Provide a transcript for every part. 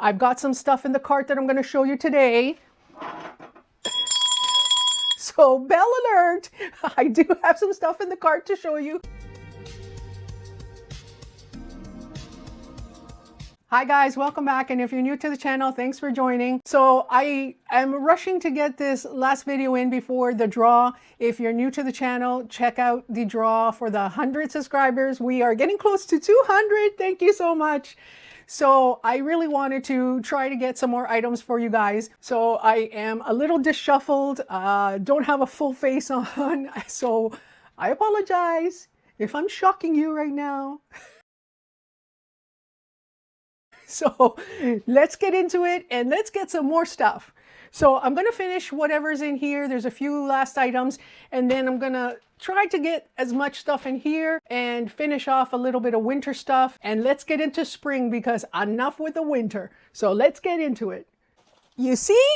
I've got some stuff in the cart that I'm going to show you today. So bell alert, I do have some stuff in the cart to show you. Hi guys, welcome back, and if you're new to the channel, thanks for joining. So I am rushing to get this last video in before the draw. If you're new to the channel, check out the draw for the 100 subscribers. We are getting close to 200. Thank you so much. So I really wanted to try to get some more items for you guys. So I am a little disshuffled, don't have a full face on, so I apologize if I'm shocking you right now. So let's get into it and let's get some more stuff. So I'm going to finish whatever's in here. There's a few last items, and then I'm going to try to get as much stuff in here and finish off a little bit of winter stuff. And let's get into spring, because enough with the winter. So let's get into it. You see?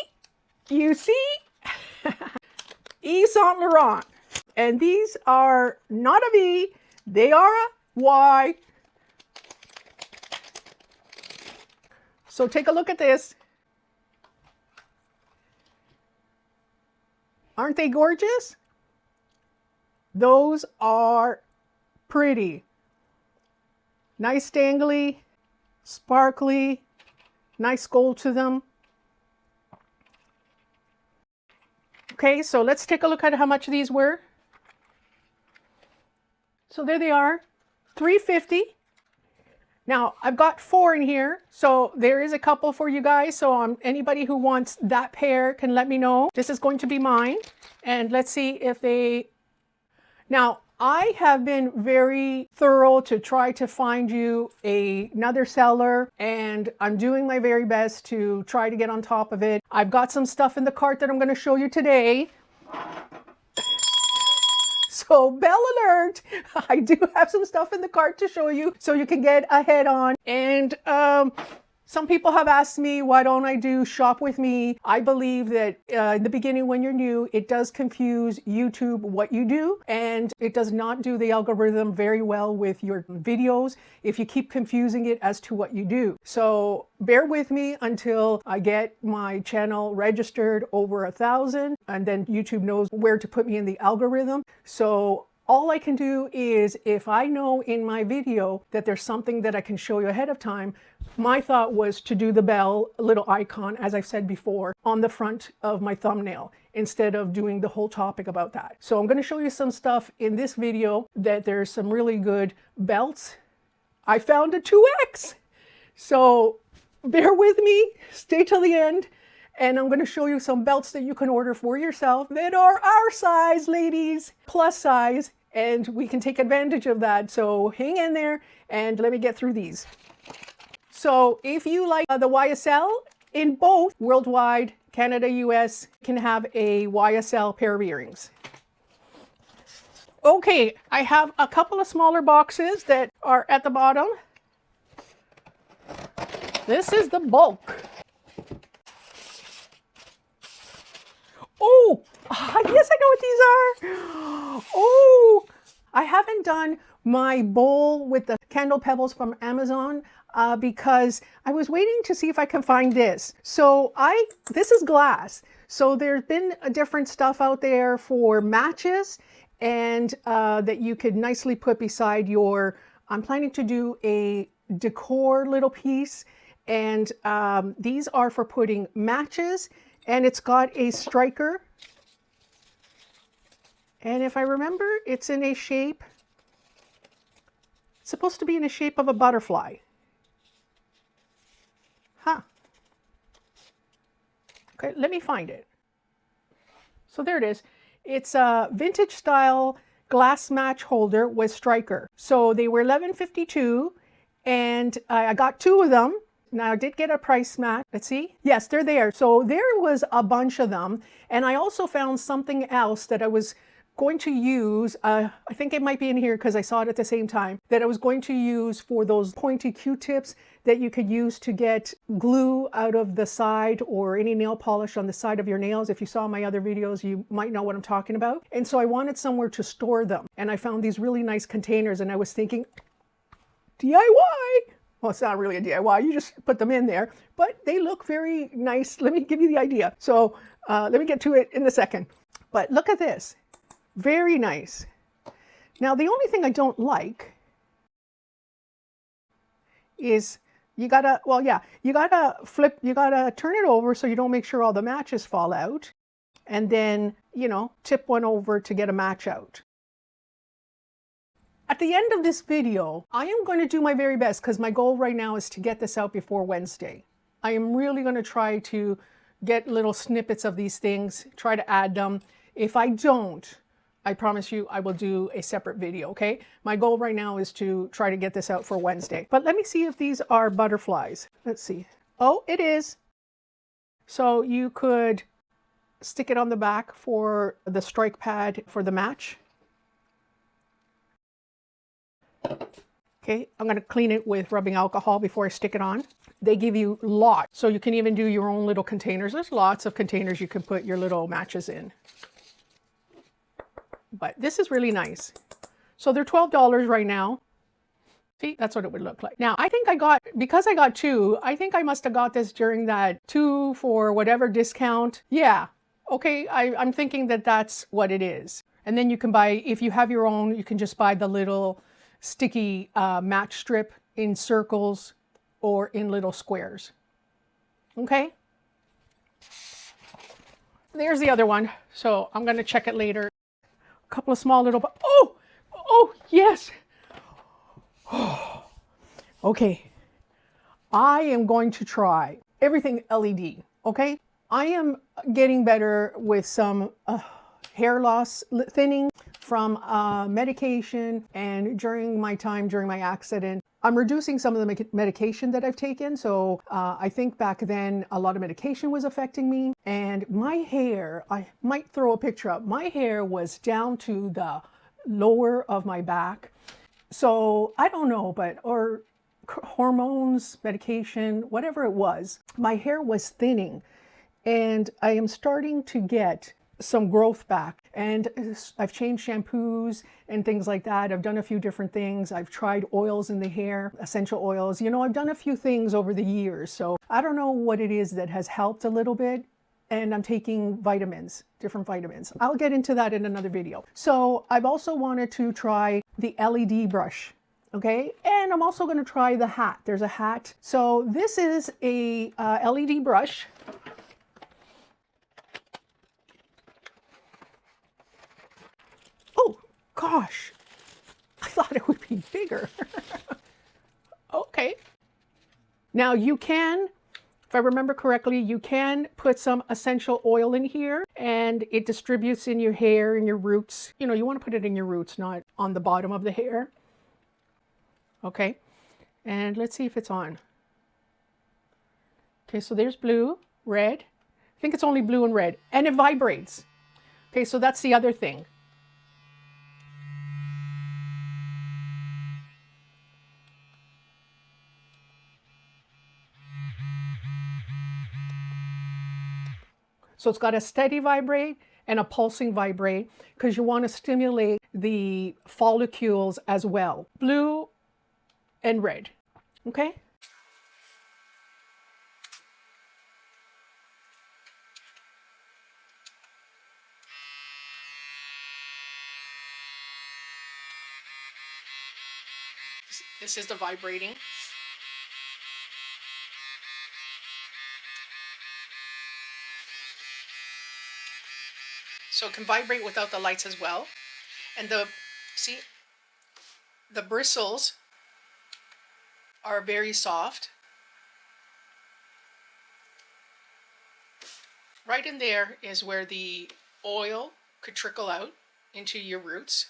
Yves Saint Laurent. And these are not a V, they are a Y. So take a look at this. Aren't they gorgeous? Those are pretty. Nice dangly, sparkly, nice gold to them. Okay, so let's take a look at how much these were. So there they are, $3.50. Now, I've got 4 in here, so there is a couple for you guys. So anybody who wants that pair can let me know. This is going to be mine. And let's see if they... Now, I have been very thorough to try to find you another seller, and I'm doing my very best to try to get on top of it. I've got some stuff in the cart that I'm going to show you today. So bell alert, I do have some stuff in the cart to show you so you can get ahead on. And some people have asked me, why don't I do shop with me? I believe that in the beginning, when you're new, it does confuse YouTube what you do, and it does not do the algorithm very well with your videos if you keep confusing it as to what you do. So bear with me until I get my channel registered over 1,000, and then YouTube knows where to put me in the algorithm. So all I can do is, if I know in my video that there's something that I can show you ahead of time, my thought was to do the bell little icon, as I've said before, on the front of my thumbnail, instead of doing the whole topic about that. So I'm going to show you some stuff in this video that there's some really good belts. I found a 2X. So bear with me, stay till the end. And I'm going to show you some belts that you can order for yourself that are our size, ladies, plus size, and we can take advantage of that. So hang in there and let me get through these. So if you like the YSL, in both worldwide, Canada, US, can have a YSL pair of earrings. Okay, I have a couple of smaller boxes that are at the bottom. This is the bulk. Oh, yes, I know what these are. Oh, I haven't done my bowl with the candle pebbles from Amazon because I was waiting to see if I can find this. So this is glass. So there's been a different stuff out there for matches, and that you could nicely put beside your, I'm planning to do a decor little piece, and these are for putting matches. And it's got a striker. And if I remember, it's in a shape, it's supposed to be in the shape of a butterfly. Huh. Okay, let me find it. So there it is. It's a vintage style glass match holder with striker. So they were $11.52, and I got 2 of them. Now, I did get a price match. Let's see. Yes, they're there. So there was a bunch of them. And I also found something else that I was going to use. I think it might be in here because I saw it at the same time, that I was going to use for those pointy Q-tips that you could use to get glue out of the side, or any nail polish on the side of your nails. If you saw my other videos, you might know what I'm talking about. And so I wanted somewhere to store them. And I found these really nice containers, and I was thinking, DIY! Well, it's not really a DIY. You just put them in there, but they look very nice. Let me give you the idea. So let me get to it in a second. But look at this. Very nice. Now, the only thing I don't like is you gotta, well, yeah, you gotta flip, you gotta turn it over so you don't make sure all the matches fall out. And then, you know, tip one over to get a match out. At the end of this video, I am going to do my very best because my goal right now is to get this out before Wednesday. I am really going to try to get little snippets of these things, try to add them. If I don't, I promise you I will do a separate video, okay? My goal right now is to try to get this out for Wednesday. But let me see if these are butterflies. Let's see. Oh, it is. So you could stick it on the back for the strike pad for the match. Okay, I'm going to clean it with rubbing alcohol before I stick it on. They give you lots, so you can even do your own little containers. There's lots of containers you can put your little matches in. But this is really nice. So they're $12 right now. See, that's what it would look like. Now, I think I got, because I got two, I think I must have got this during that 2 for whatever discount. Yeah, okay, I'm thinking that that's what it is. And then you can buy, if you have your own, you can just buy the little sticky match strip in circles or in little squares. Okay? There's the other one. So I'm going to check it later. A couple of small little, oh, yes. Okay. I am going to try everything LED. Okay? I am getting better with some hair loss thinning from medication, and during my accident, I'm reducing some of the medication that I've taken. So I think back then a lot of medication was affecting me, and my hair, I might throw a picture up, my hair was down to the lower of my back. So I don't know, but, or hormones, medication, whatever it was, my hair was thinning, and I am starting to get some growth back, and I've changed shampoos and things like that. I've done a few different things. I've tried oils in the hair, essential oils. You know, I've done a few things over the years. So I don't know what it is that has helped a little bit. And I'm taking vitamins, different vitamins. I'll get into that in another video. So I've also wanted to try the LED brush. Okay, and I'm also going to try the hat. There's a hat. So this is a LED brush. Oh, gosh, I thought it would be bigger. Okay. Now you can, if I remember correctly, you can put some essential oil in here and it distributes in your hair and your roots. You know, you want to put it in your roots, not on the bottom of the hair. Okay, and let's see if it's on. Okay, so there's blue, red. I think it's only blue and red, and it vibrates. Okay, so that's the other thing. So it's got a steady vibrate and a pulsing vibrate because you want to stimulate the follicles as well. Blue and red. Okay? This is the vibrating. So it can vibrate without the lights as well. And see, the bristles are very soft. Right in there is where the oil could trickle out into your roots.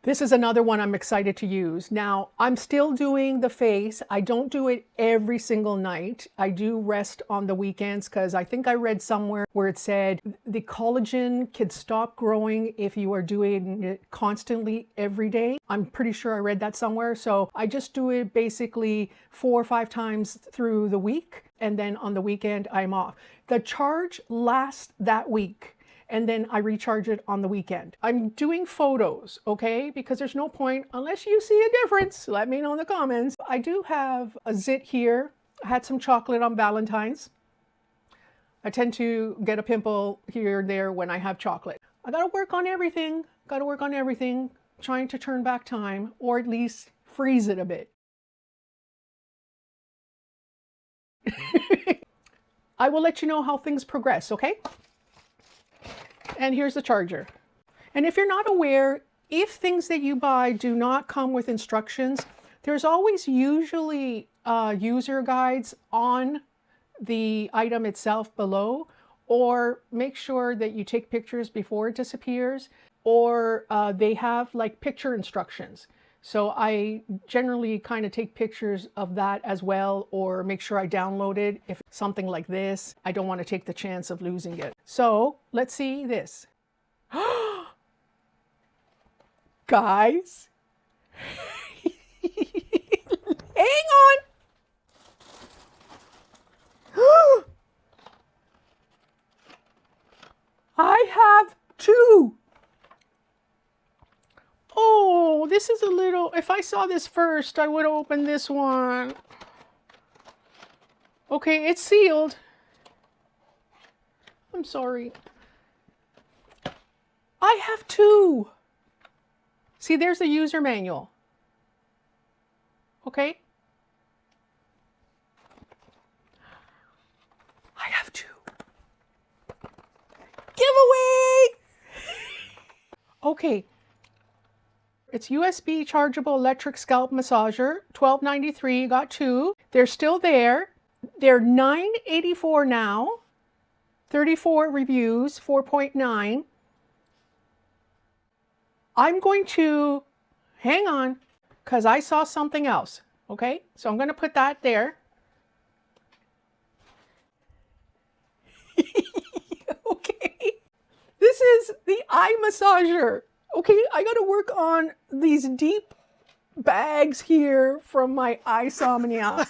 This is another one I'm excited to use. Now, I'm still doing the face. I don't do it every single night. I do rest on the weekends because I think I read somewhere where it said the collagen can stop growing if you are doing it constantly every day. I'm pretty sure I read that somewhere. So I just do it basically 4 or 5 times through the week, and then on the weekend I'm off. The charge lasts that week. and then I recharge it on the weekend. I'm doing photos, okay? Because there's no point unless you see a difference. Let me know in the comments. I do have a zit here. I had some chocolate on Valentine's. I tend to get a pimple here and there when I have chocolate. I gotta work on everything. Gotta work on everything. Trying to turn back time, or at least freeze it a bit. I will let you know how things progress, okay? And here's the charger. And if you're not aware, if things that you buy do not come with instructions, there's always usually user guides on the item itself below, or make sure that you take pictures before it disappears, or they have like picture instructions. So I generally kind of take pictures of that as well, or make sure I download it. If it's something like this, I don't want to take the chance of losing it. So let's see this. Guys, hang on. I have two. Oh, this is a little, if I saw this first, I would open this one. Okay, it's sealed. I'm sorry. I have two. See, there's the user manual. Okay. I have two. Giveaway! Okay. It's USB chargeable electric scalp massager, $12.93, got two. They're still there. They're $9.84 now. 34 reviews, 4.9. I'm going to, hang on, because I saw something else, okay? So I'm going to put that there. Okay. This is the eye massager. Okay, I got to work on these deep bags here from my insomnia.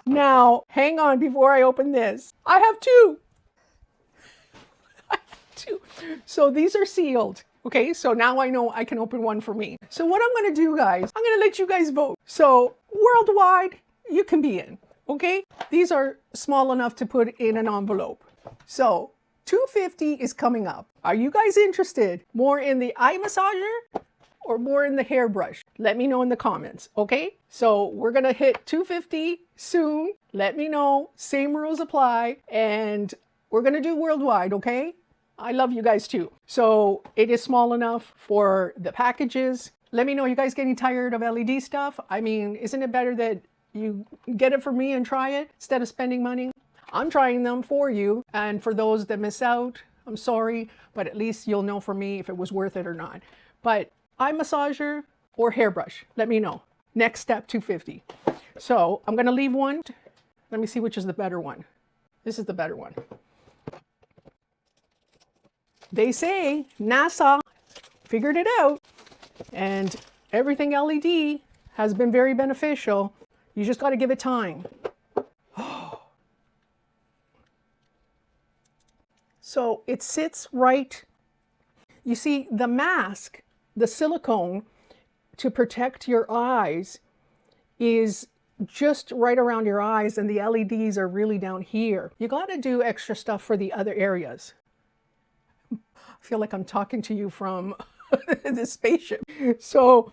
Now, hang on before I open this. I have two. So these are sealed. Okay, so now I know I can open one for me. So what I'm going to do, guys, I'm going to let you guys vote. So worldwide, you can be in. Okay, these are small enough to put in an envelope. So $2.50 is coming up. Are you guys interested? More in the eye massager or more in the hairbrush? Let me know in the comments, okay? So we're gonna hit $2.50 soon. Let me know, same rules apply, and we're gonna do worldwide, okay? I love you guys too. So it is small enough for the packages. Let me know, you guys getting tired of LED stuff? I mean, isn't it better that you get it for me and try it instead of spending money? I'm trying them for you, and for those that miss out, I'm sorry, but at least you'll know for me if it was worth it or not. But eye massager or hairbrush, let me know. Next step, $2.50. So I'm gonna leave one. Let me see which is the better one. This is the better one. They say NASA figured it out, and everything LED has been very beneficial. You just got to give it time. So it sits right, you see the mask, the silicone to protect your eyes is just right around your eyes, and the LEDs are really down here. You got to do extra stuff for the other areas. I feel like I'm talking to you from the spaceship. So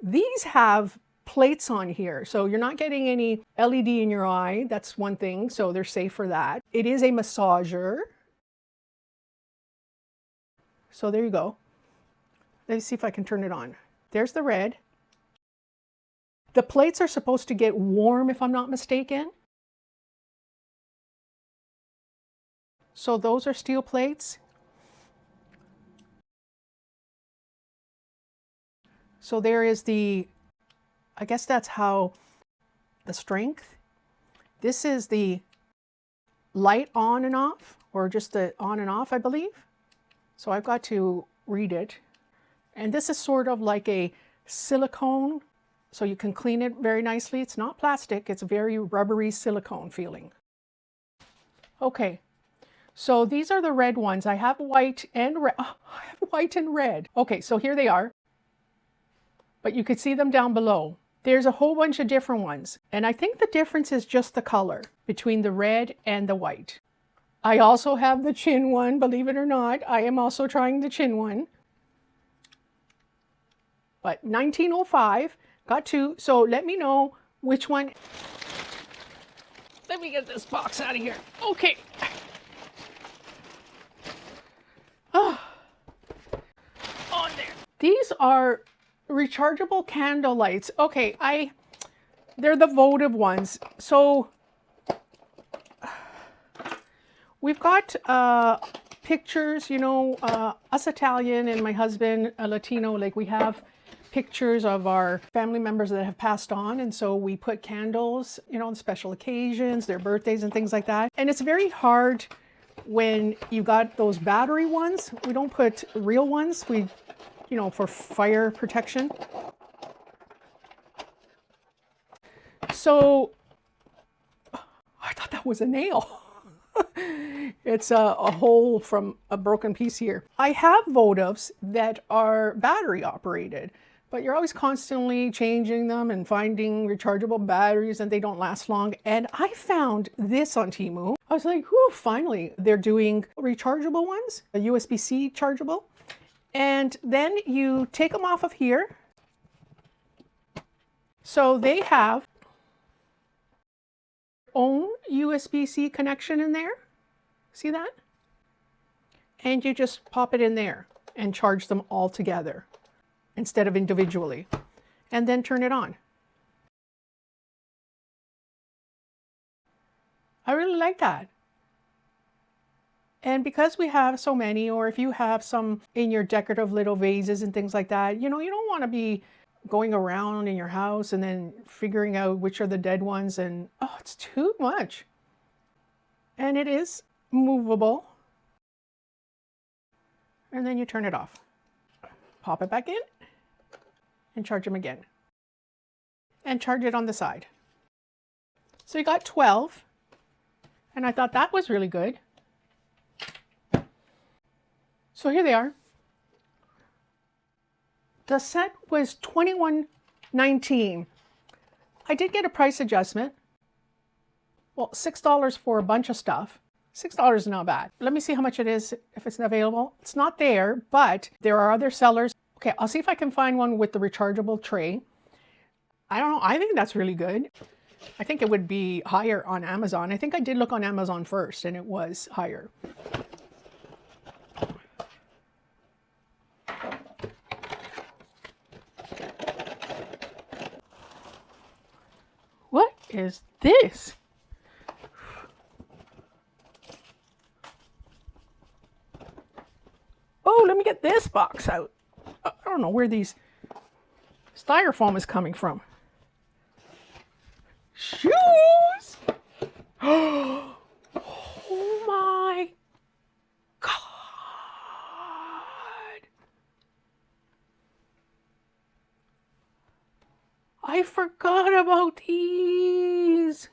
these have plates on here, so you're not getting any LED in your eye. That's one thing, so they're safe for that. It is a massager. So there you go. Let me see if I can turn it on. There's the red. The plates are supposed to get warm, if I'm not mistaken. So those are steel plates. So there is the, I guess that's how the strength. This is the light on and off, or just the on and off, I believe. So I've got to read it. And this is sort of like a silicone, so you can clean it very nicely. It's not plastic, it's a very rubbery silicone feeling. Okay, So these are the red ones. I have white and red. Oh, I have white and red. Okay, so here they are. But you could see them down below. There's a whole bunch of different ones. And I think the difference is just the color between the red and the white. I also have the chin one, believe it or not. I am also trying the chin one. But 1905, got two. So let me know which one. Let me get this box out of here. Okay. Oh, on there. These are rechargeable candle lights. Okay, they're the votive ones. So we've got pictures, you know, us Italian and my husband, a Latino, like we have pictures of our family members that have passed on. And so we put candles, you know, on special occasions, their birthdays and things like that. And it's very hard when you got those battery ones. We don't put real ones. We, you know, for fire protection. So I thought that was a nail. It's a hole from a broken piece here. I have votives that are battery operated, but you're always constantly changing them and finding rechargeable batteries and they don't last long. And I found this on TEMU. I was like, whew, finally, they're doing rechargeable ones, a USB-C chargeable. And then you take them off of here. So they have own USB-C connection in there. See that? And you just pop it in there and charge them all together instead of individually, and then turn it on. I really like that. And because we have so many, or if you have some in your decorative little vases and things like that, you know, you don't want to be going around in your house and then figuring out which are the dead ones, and oh, it's too much. And it is movable. And then you turn it off. Pop it back in and charge them again. And charge it on the side. So you got 12. And I thought that was really good. So here they are. The set was $21.19. I did get a price adjustment. Well, $6 for a bunch of stuff. $6 is not bad. Let me see how much it is if it's available. It's not there, but there are other sellers. Okay, I'll see if I can find one with the rechargeable tray. I don't know. I think that's really good. I think it would be higher on Amazon. I think I did look on Amazon first and it was higher. What is this? Oh, let me get this box out. I don't know where these styrofoam is coming from. Shoes! Oh my God! I forgot about these.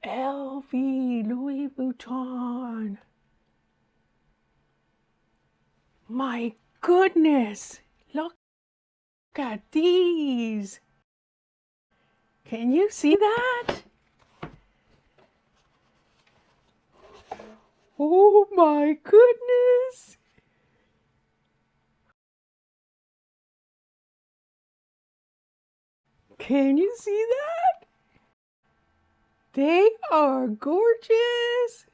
LV, Louis Vuitton. My goodness, look at these. Can you see that? Oh my goodness. Can you see that? They are gorgeous.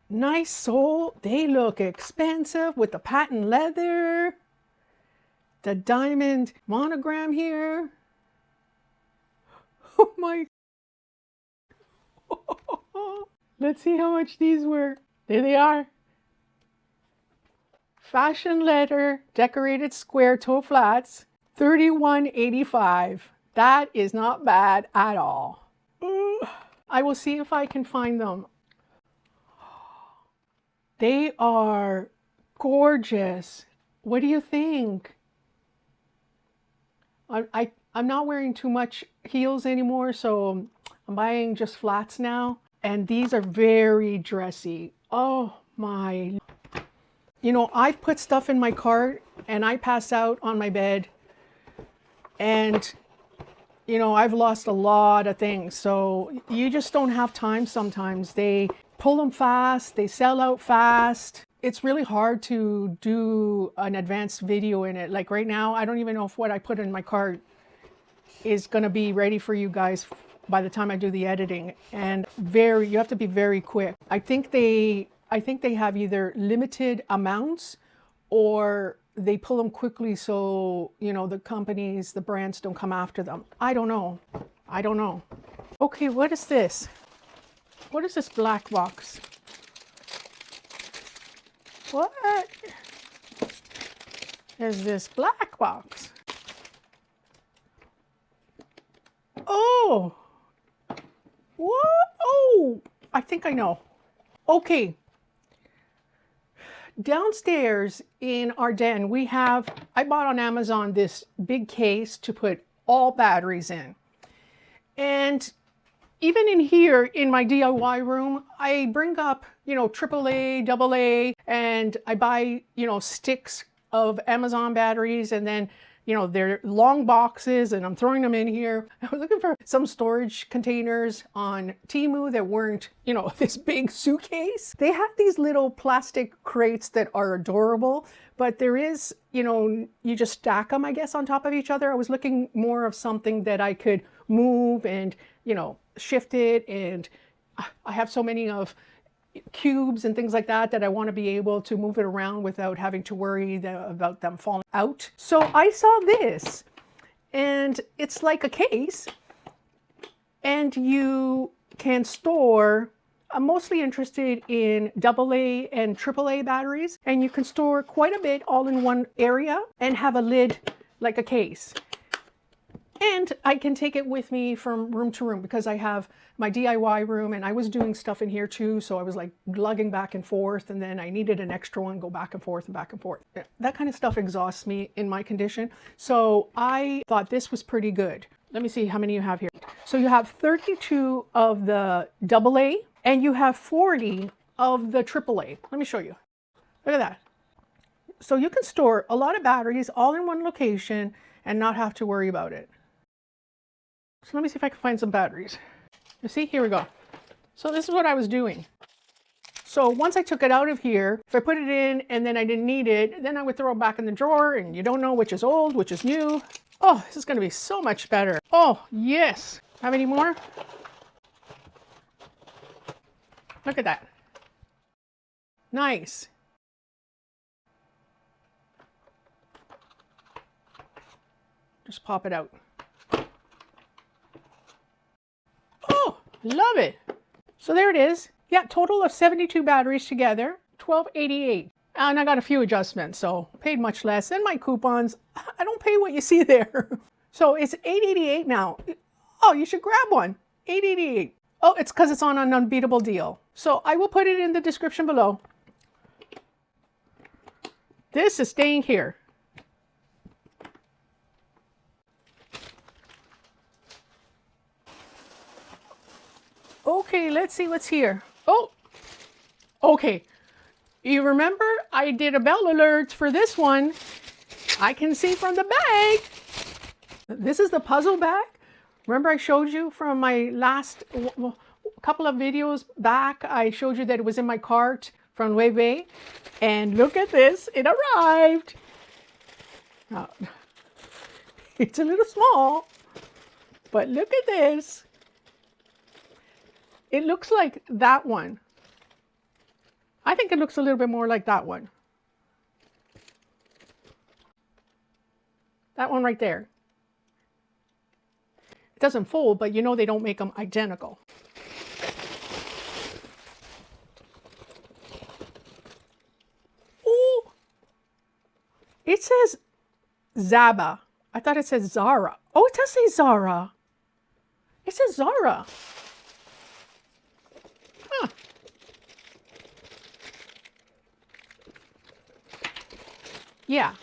Nice sole. They look expensive with the patent leather. The diamond monogram here. Oh my. Let's see how much these were. There they are. Fashion leather, decorated square toe flats, $31.85. That is not bad at all. I will see if I can find them. They are gorgeous. What do you think? I'm not wearing too much heels anymore, so I'm buying just flats now. And these are very dressy. Oh my. You know, I've put stuff in my cart and I pass out on my bed. And, you know, I've lost a lot of things. So you just don't have time sometimes. They pull them fast, they sell out fast. It's really hard to do an advanced video in it. Like right now, I don't even know if what I put in my cart is going to be ready for you guys by the time I do the editing. And you have to be very quick. I think they have either limited amounts or they pull them quickly so, you know, the companies, the brands don't come after them. I don't know. I don't know. Okay, what is this? What is this black box? What is this black box? Oh, what? Oh, I think I know. Okay. Downstairs in our den, I bought on Amazon this big case to put all batteries in. And even in here, in my DIY room, I bring up, you know, AAA, AA, and I buy, you know, sticks of Amazon batteries, and then, you know, they're long boxes and I'm throwing them in here. I was looking for some storage containers on TEMU that weren't, you know, this big suitcase. They have these little plastic crates that are adorable, but there is, you know, you just stack them, I guess, on top of each other. I was looking more of something that I could move and, you know, shift it. And I have so many of cubes and things like that that I want to be able to move it around without having to worry about them falling out. So I saw this, and it's like a case, and you can store, I'm mostly interested in AA and AAA batteries, and you can store quite a bit all in one area and have a lid like a case. And I can take it with me from room to room because I have my DIY room and I was doing stuff in here too. So I was like lugging back and forth, and then I needed an extra one, go back and forth and back and forth. That kind of stuff exhausts me in my condition. So I thought this was pretty good. Let me see how many you have here. So you have 32 of the AA and you have 40 of the AAA. Let me show you. Look at that. So you can store a lot of batteries all in one location and not have to worry about it. So let me see if I can find some batteries. You see, here we go. So this is what I was doing. So once I took it out of here, if I put it in and then I didn't need it, then I would throw it back in the drawer, and you don't know which is old, which is new. Oh, this is going to be so much better. Oh, yes. Have any more? Look at that. Nice. Just pop it out. Oh, love it. So there it is. Yeah, total of 72 batteries together, $12.88. And I got a few adjustments, so paid much less. And my coupons, I don't pay what you see there. So it's $8.88 now. Oh, you should grab one. $8.88. Oh, it's because it's on an unbeatable deal. So I will put it in the description below. This is staying here. Okay, let's see what's here. Oh, okay. You remember I did a bell alert for this one. I can see from the bag. This is the puzzle bag. Remember I showed you from my last couple of videos back, I showed you that it was in my cart from Weve. And look at this, it arrived. Now, it's a little small, but look at this. It looks like that one. I think it looks a little bit more like that one. That one right there. It doesn't fold, but you know they don't make them identical. Oh, it says Zaba. I thought it said Zara. Oh, it does say Zara. It says Zara. Huh. Yeah.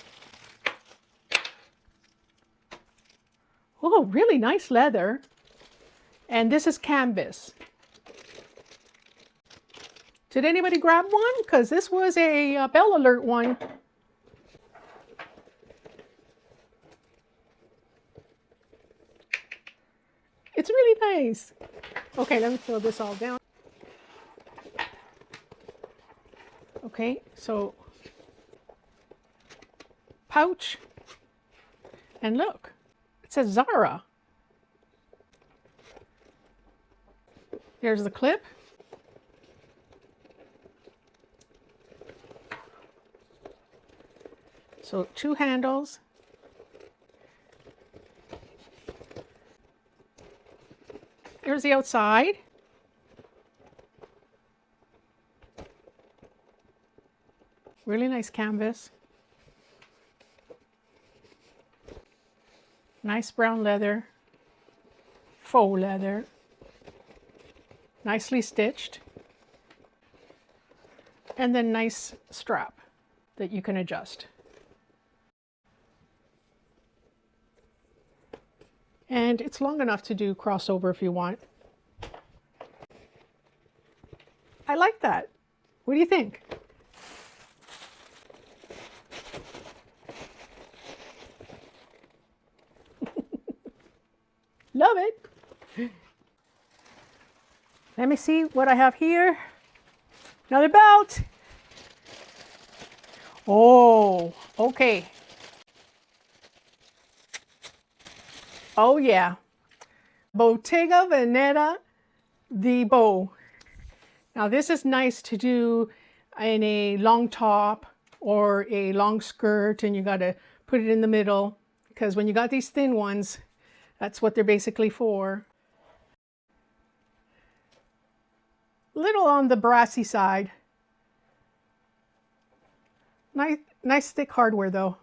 Oh, Oh, really nice leather. And this is canvas. Did anybody grab one? Because this was a Bell Alert one. It's really nice. Okay, let me throw this all down. Okay, so pouch. And look, it says Zara. There's the clip. So 2 handles. Here's the outside. Really nice canvas. Nice brown leather. Faux leather. Nicely stitched. And then nice strap that you can adjust. And it's long enough to do crossover if you want. I like that. What do you think? Love it. Let me see what I have here. Another belt. Oh, okay. Oh yeah. Bottega Veneta, the bow. Now this is nice to do in a long top or a long skirt, and you got to put it in the middle, because when you got these thin ones, that's what they're basically for. Little on the brassy side. Nice thick hardware though.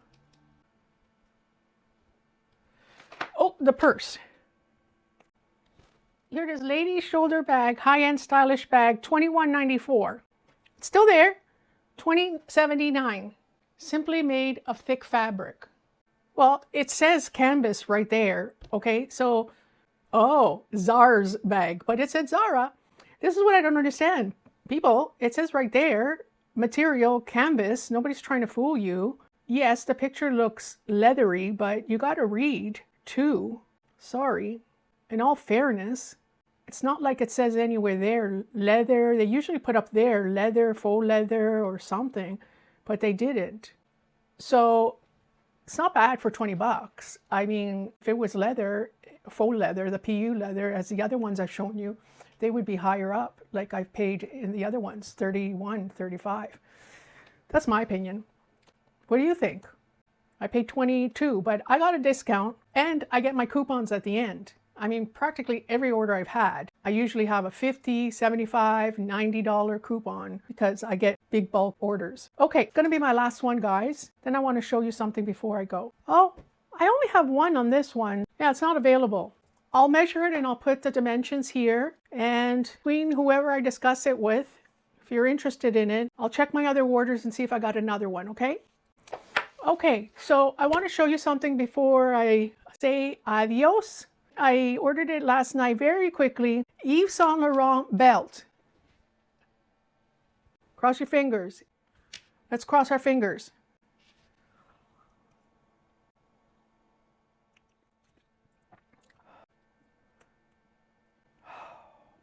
Oh, the purse. Here it is, ladies shoulder bag, high-end stylish bag, $21.94. It's still there, $20.79. Simply made of thick fabric. Well, it says canvas right there, okay? So, oh, Zara's bag, but it said Zara. This is what I don't understand. People, it says right there, material, canvas, nobody's trying to fool you. Yes, the picture looks leathery, but you gotta read too. Sorry. In all fairness, it's not like it says anywhere there, leather. They usually put up there, leather, faux leather or something, but they didn't. So it's not bad for 20 bucks. I mean, if it was leather, faux leather, the PU leather, as the other ones I've shown you, they would be higher up, like I've paid in the other ones, 31, 35. That's my opinion. What do you think? I paid 22, but I got a discount and I get my coupons at the end. I mean, practically every order I've had, I usually have a $50, $75, $90 coupon because I get big bulk orders. Okay, gonna be my last one, guys. Then I want to show you something before I go. Oh, I only have one on this one. Yeah, it's not available. I'll measure it and I'll put the dimensions here, and between whoever I discuss it with, if you're interested in it, I'll check my other orders and see if I got another one, okay? Okay, so I want to show you something before I say adios. I ordered it last night very quickly. Yves Saint Laurent belt. Cross your fingers. Let's cross our fingers. Oh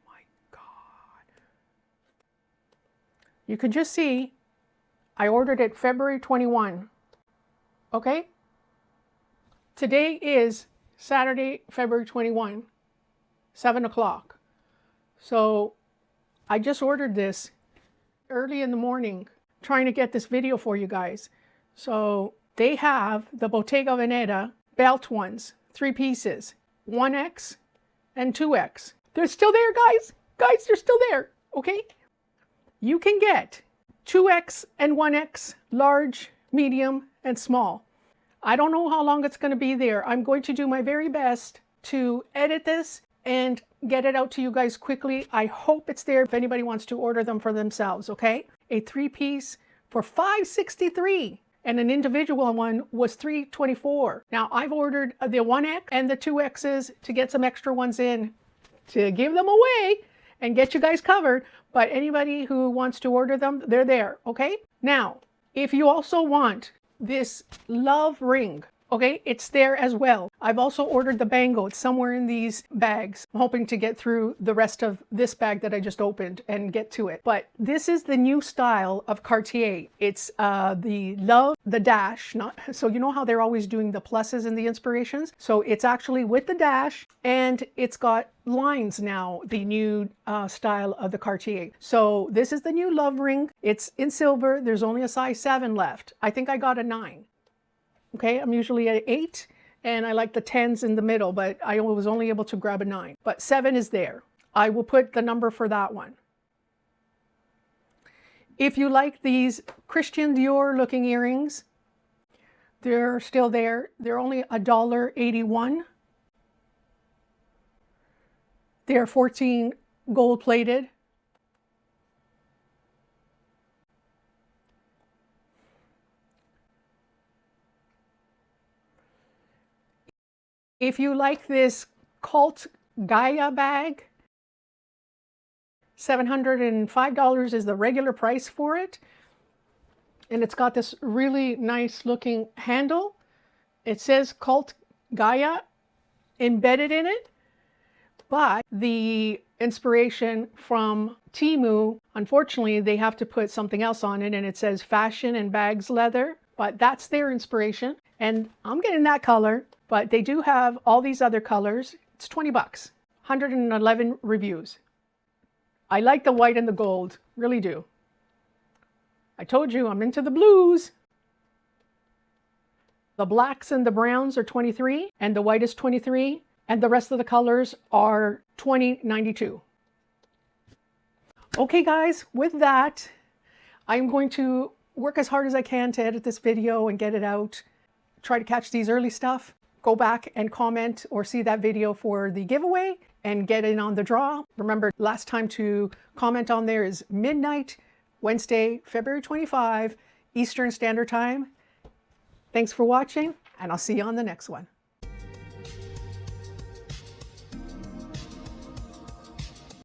my God. You can just see I ordered it February 21. Okay? Today is Saturday, February 21, 7 o'clock. So I just ordered this early in the morning, trying to get this video for you guys. So they have the Bottega Veneta belt ones, 3 pieces, 1X and 2X. They're still there, guys. Guys, they're still there, okay? You can get 2X and 1X, large, medium, and small. I don't know how long it's going to be there. I'm going to do my very best to edit this and get it out to you guys quickly. I hope it's there if anybody wants to order them for themselves, okay? A 3-piece for $5.63. and an individual one was $324. Now I've ordered the 1X and the 2Xs to get some extra ones in to give them away and get you guys covered. But anybody who wants to order them, they're there, okay? Now, if you also want this love ring, okay, it's there as well. I've also ordered the bangle. It's somewhere in these bags. I'm hoping to get through the rest of this bag that I just opened and get to it. But this is the new style of Cartier. It's the love, the dash. Not so you know how they're always doing the pluses and the inspirations? So it's actually with the dash, and it's got lines now, the new style of the Cartier. So this is the new love ring. It's in silver. There's only a size 7 left. I think I got a 9. Okay, I'm usually at 8, and I like the 10s in the middle, but I was only able to grab a 9. But 7 is there. I will put the number for that one. If you like these Christian Dior looking earrings, they're still there. They're only $1.81. They're 14 gold plated. If you like this Cult Gaia bag, $705 is the regular price for it. And it's got this really nice looking handle. It says Cult Gaia embedded in it, but the inspiration from TEMU, unfortunately, they have to put something else on it, and it says fashion and bags leather, but that's their inspiration. And I'm getting that color. But they do have all these other colors. It's 20 bucks, 111 reviews. I like the white and the gold, really do. I told you I'm into the blues. The blacks and the browns are 23, and the white is 23, and the rest of the colors are $20.92. Okay guys, with that, I'm going to work as hard as I can to edit this video and get it out. Try to catch these early stuff. Go back and comment or see that video for the giveaway and get in on the draw. Remember, last time to comment on there is midnight, Wednesday, February 25, Eastern Standard Time. Thanks for watching, and I'll see you on the next one.